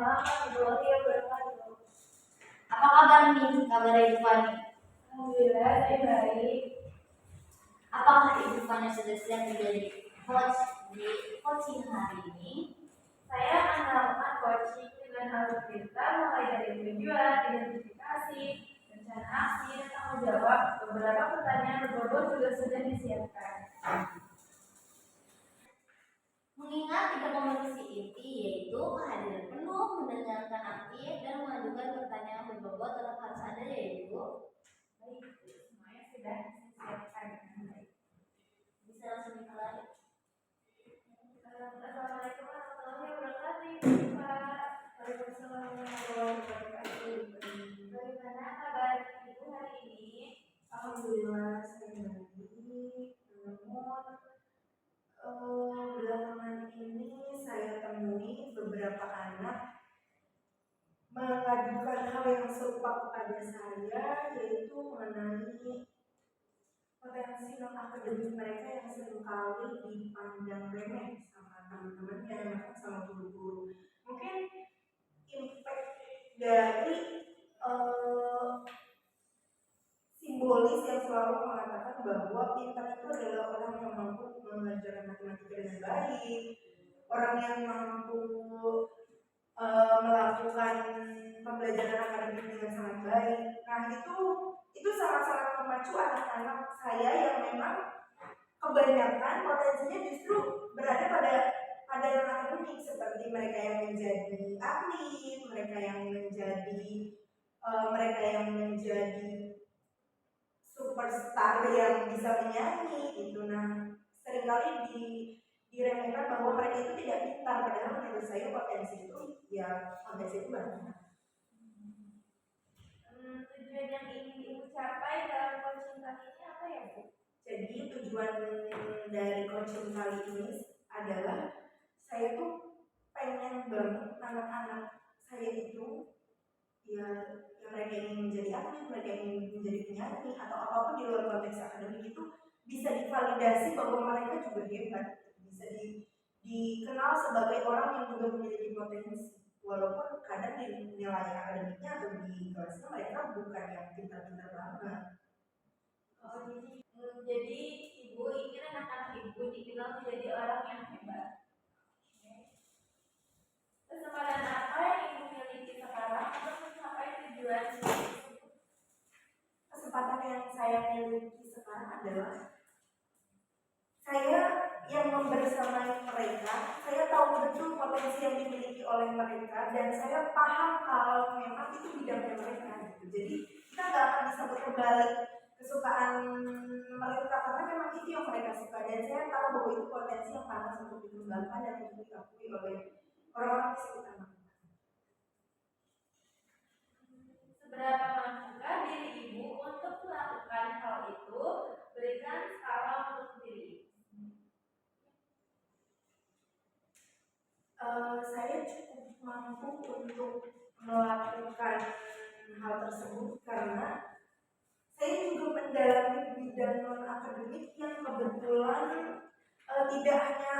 warahmatullahi wabarakatuh. Apa kabar nih? Kabar Ibu Fani? Alhamdulillah, saya baik. Apakah Ibu Fani sudah siap menjadi coach di coaching hari ini? Saya akan melakukan coaching dengan alur-cerita mulai dari tujuan, identifikasi, rencana aksi, dan tanggung jawab. Beberapa pertanyaan berbobot juga sudah disiapkan. Mengingat 3 kompetensi inti yaitu kehadiran penuh, mendengarkan aktif, dan mengajukan pertanyaan berbobot tetap harus ada ya Ibu. Baik, semuanya sudah disiapkan dengan baik. Bisa langsung dimulai. Assalamualaikum warahmatullahi wabarakatuh, Pak. Waalaikumsalam warahmatullahi wabarakatuh. Bagaimana kabar Ibu hari ini? Alhamdulillah, saya baik. Namun belakangan ini saya temui beberapa anak mengajukan hal yang serupa kepada saya, yaitu mengenai potensi non akademik mereka yang seringkali dipandang remeh sama teman-temannya, bahkan sama guru-guru. Mungkin impact dari simbolis yang selalu mengatakan bahwa pintar itu adalah orang yang mampu mengajarkan matematika dengan baik, orang yang mampu melakukan pembelajaran akademik dengan sangat baik. Nah, itu sangat-sangat memacu anak-anak saya yang memang kebanyakan potensinya justru berada pada non akademik, seperti mereka yang menjadi atlet, mereka yang menjadi superstar yang bisa menyanyi gitu. Nah, seringkali diremehkan bahwa mereka itu tidak pintar, padahal menurut saya potensi itu banyak. Tujuan yang ingin Ibu capai dalam coaching kali ini apa ya, Bu? Jadi tujuan dari coaching kali ini adalah saya tuh pengen banget anak-anak saya itu yang mereka ingin menjadi atlet, mereka ingin menjadi penyanyi atau apapun di luar konteks akademik itu bisa divalidasi bahwa mereka juga hebat, bisa dikenal sebagai orang yang juga memiliki potensi, walaupun kadang di nilai akademiknya atau di kelasnya mereka bukan yang pintar-pintar banget. Jadi Ibu ingin anak-anak Ibu dikenal menjadi orang yang hebat. Kesempatan apa yang Ibu miliki sekarang untuk mencapai tujuan? Kesempatan yang saya miliki sekarang adalah saya yang membersamai mereka. Saya tahu betul potensi yang dimiliki oleh mereka dan saya paham kalau memang itu bidangnya mereka. Jadi kita nggak akan bisa berbalik kesukaan mereka karena memang itu yang mereka suka, dan saya tahu bahwa itu potensi yang panas untuk dikembangkan dan untuk diakui oleh orang-orang di sekitar mereka. Seberapa mampukah diri Ibu untuk melakukan hal itu? Berikan skala untuk diri. Saya cukup mampu untuk melakukan hal tersebut karena saya juga mendalami bidang non akademik yang kebetulan tidak hanya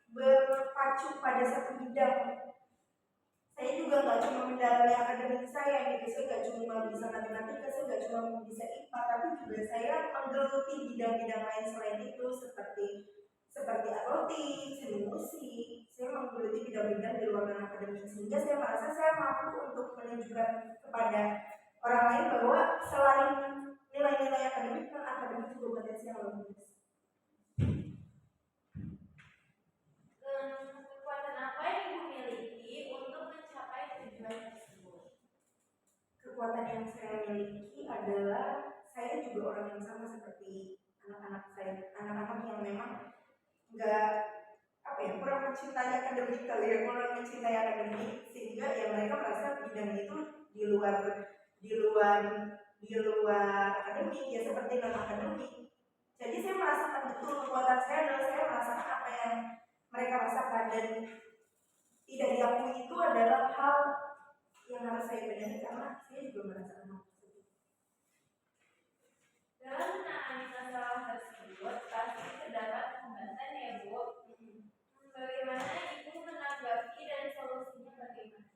berpacu pada satu bidang. Saya juga nggak cuma mendalami akademik saya gitu, saya nggak cuma bisa matematika, saya nggak cuma bisa IPA, tapi juga saya menggeluti bidang-bidang lain selain itu seperti atletik, seni musik. Saya menggeluti bidang-bidang di luar akademik, sehingga saya merasa saya mampu untuk menunjukkan kepada orang lain bahwa selain nilai-nilai akademik, non akademik juga potensi yang luar biasa. Kekuatan apa yang Ibu miliki untuk mencapai tujuan tersebut? Kekuatan yang saya miliki adalah saya juga orang yang sama seperti anak-anak saya, anak-anak yang memang kurang mencintai akademik kali ya, kurang mencintai akademik, sehingga ya mereka merasa bidang itu di luar akademik, ya seperti non akademik. Jadi saya merasakan betul kekuatan saya adalah saya merasakan apa yang mereka rasakan, dan tidak diakui itu adalah hal yang harus saya benahi karena saya juga merasakan hal tersebut. Dalam menangani masalah tersebut pasti terdapat hambatan ya Bu. Bagaimana Ibu menanggapi dan solusinya bagaimana?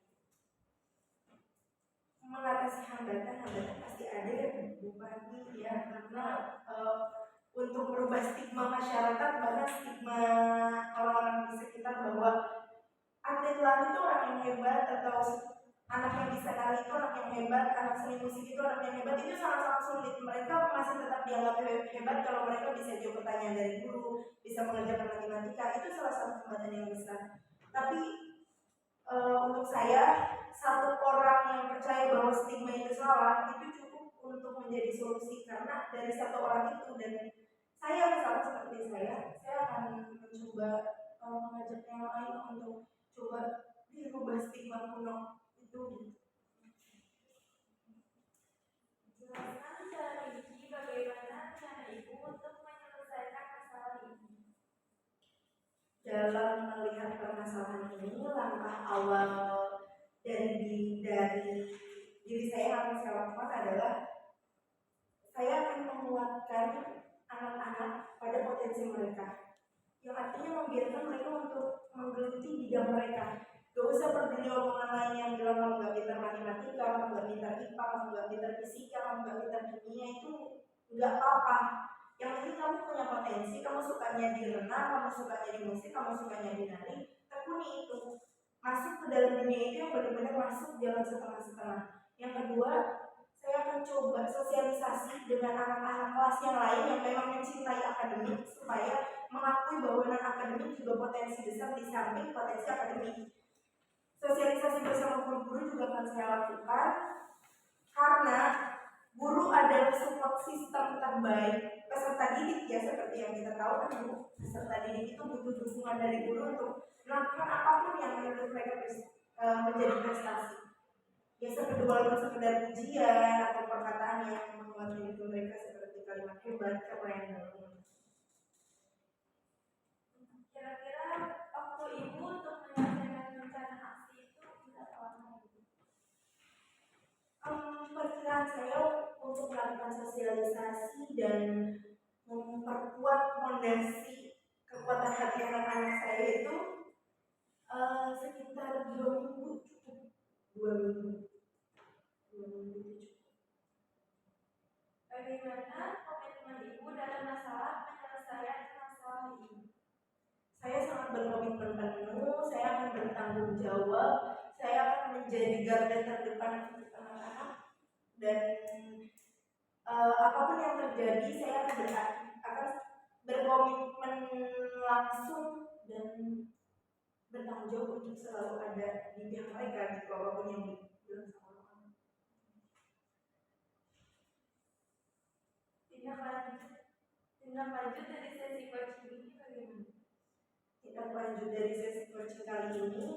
pasti hambatan pasti ada ya Bu Fani ya, karena untuk merubah stigma masyarakat, bahkan stigma orang-orang di sekitar bahwa atlet lari itu orang yang hebat, atau anak yang bisa nari itu anak yang hebat, anak seni musik itu anak yang hebat, itu sangat-sangat sulit. Mereka masih tetap dianggap hebat kalau mereka bisa jawab pertanyaan dari guru, bisa mengerjakan matematika. Itu salah satu hambatan yang besar. Tapi untuk saya, satu orang yang percaya bahwa stigma itu salah itu cukup untuk menjadi solusi, karena dari satu orang itu, dan saya misalnya seperti saya akan mencoba mengajak yang lain untuk coba dirubah stigma kuno itu. Jelaskan cara Ibu bagaimana cara Ibu untuk menyelesaikan masalah ini. Dalam melihat permasalahan ini, langkah awal dari diri saya yang akan saya lakukan adalah saya akan menguatkan anak-anak pada potensi mereka, yang artinya membiarkan mereka untuk menggeluti bidang mereka. Gak usah peduli omongan lain yang bilang kamu gak pintar matematika, kamu gak pintar IPA, kamu gak pintar fisika, kamu gak pintar kimia, itu gak apa-apa. Yang penting kamu punya potensi, kamu sukanya di renang, kamu sukanya di musik, kamu sukanya di nari, tekuni itu. Masuk ke dalam dunia itu yang benar-benar masuk, jangan setengah-setengah. Yang kedua, saya akan coba sosialisasi dengan anak-anak kelas yang lain yang memang mencintai akademik, supaya mengakui bahwa non-akademik juga potensi besar di samping potensi akademik. Sosialisasi bersama guru-guru juga akan saya lakukan, karena guru adalah support system terbaik peserta didik ya, seperti yang kita tahu kan Bu, peserta didik itu butuh dukungan dari guru untuk melakukan apapun yang menurut mereka menjadi prestasi. Ya walaupun sekedar pujian atau perkataan yang menguatkan diri mereka, seperti kalimat hebat, keren, dan lain-lain. Kira-kira waktu Ibu untuk menyelesaikan rencana aksi itu berapa lama? Perkiraan saya untuk melakukan sosialisasi dan memperkuat fondasi kekuatan hati anak-anak saya itu sekitar 2 minggu cukup. 2 minggu itu cukup. Bagaimana komitmen Ibu dalam masalah penyelesaian masalah ini? Saya sangat berkomitmen penuh, saya akan bertanggung jawab, saya akan menjadi garda terdepan untuk anak-anak, dan apapun yang terjadi saya akan berkomitmen langsung dan bertanggung jawab untuk selalu ada di pihak mereka gitu, apapun yang dibilang sama orang. Tindak lanjut dari sesi coaching ini bagaimana? Tindak lanjut dari sesi coaching kali ini,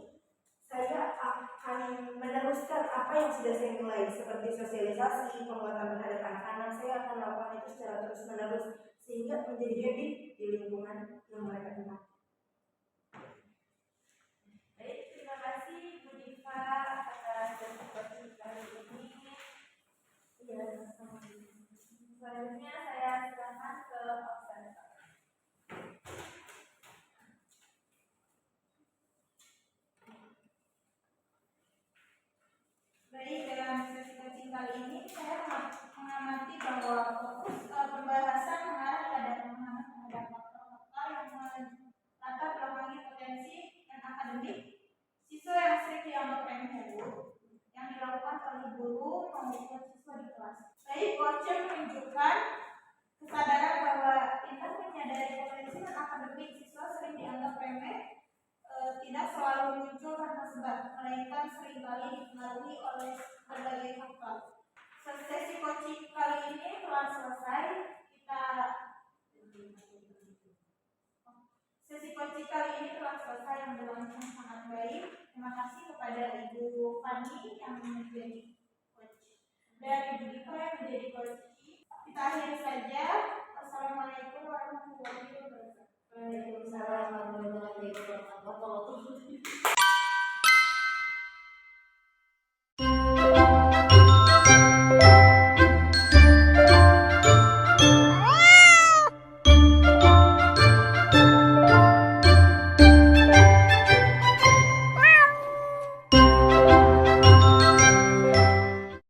saya akan meneruskan apa yang sudah saya mulai, seperti sosialisasi, penguatan terhadap anak-anak. Saya akan melakukan itu secara terus-menerus sehingga menjadi habit di lingkungan yang mereka kenal. Baik, terima kasih Bu Diva atas sesi coaching kali ini. Iya, selanjutnya saya serahkan ke observer. Baik, dalam sesi coaching kali ini saya mengamati bahwa fokus pembahasan mengarah pada pemahaman terhadap faktor-faktor yang melatar belakangi potensi dan akademik siswa yang sering dianggap remeh yang dilakukan oleh guru maupun siswa di kelas. Baik, coaching menunjukkan kesadaran bahwa kita menyadari potensi dan akademik siswa sering dianggap remeh tidak selalu muncul karena sebab, melainkan seringkali dipengaruhi oleh berbagai faktor. Sesi coaching kali ini telah selesai. Sesi coaching kali ini telah selesai yang berlangsung sangat baik. Terima kasih kepada Ibu Fani yang menjadi coach dan Ibu Diva yang menjadi coach. Kita akhiri saja. Wassalamualaikum warahmatullahi wabarakatuh.